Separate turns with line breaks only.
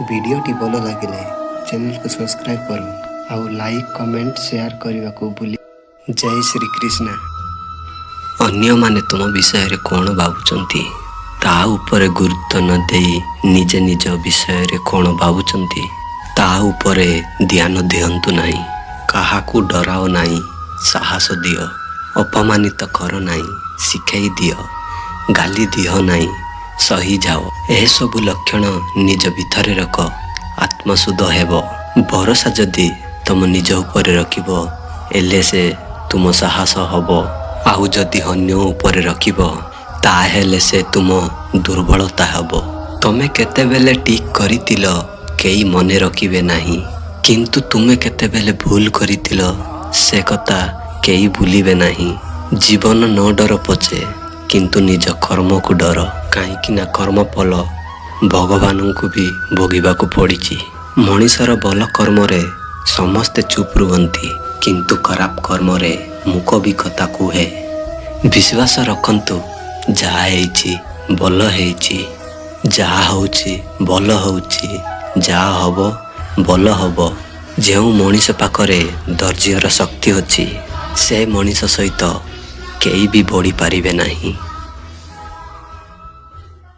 वीडियोटी भल लगे चैनल को सब्सक्राइब करो आउ लाइक कमेंट शेयर करने को भूल। जय श्री कृष्ण। अन्य माने तुम विषय कौन भावुंट ता उपरे गुरुत्व न दे निज निज विषय कौन भावुंट ता उपरे ध्यान दियंतु नहीं। काहाकू डराओ नहीं, साहस दियो। अपमानित कर नहीं, शिखाई दियो। गाली दिह नहीं, सही जाओ। यह सबु लक्षण निज भितर रख, आत्मशुद्ध हेब। भरोसा जदि तुम निज उपरे रखिब एले से तुम साहस हब। आउ जदि अन्य उपरे रखिब ताहेले से तुम दुर्बलता हब। तमे केतेबेले ठीक करितिल केई मने रखिबे नहीं, किंतु तुमे केतेबेले भूल करितिल से कथा केई भूलिबे नहीं। जीवन न डर पछे किंतु निज कर्म को डर, कहीं कर्म फल भगवान को भी भोगिबाकू पड़िछि। मनीषर बल कर्म रे समस्ते चुप रुहंती, किंतु खराब कर्म रे मुख भी कथा कुहे। विश्वास रखंतु, जहा हेछि भल हेछि, जहा होछि भल होछि, जहा हबो भल हबो। जेउ मनीष पाखरे धैर्यर शक्ति अछि से मनीष सहित केई भी बढ़ी पारिबे नहीं।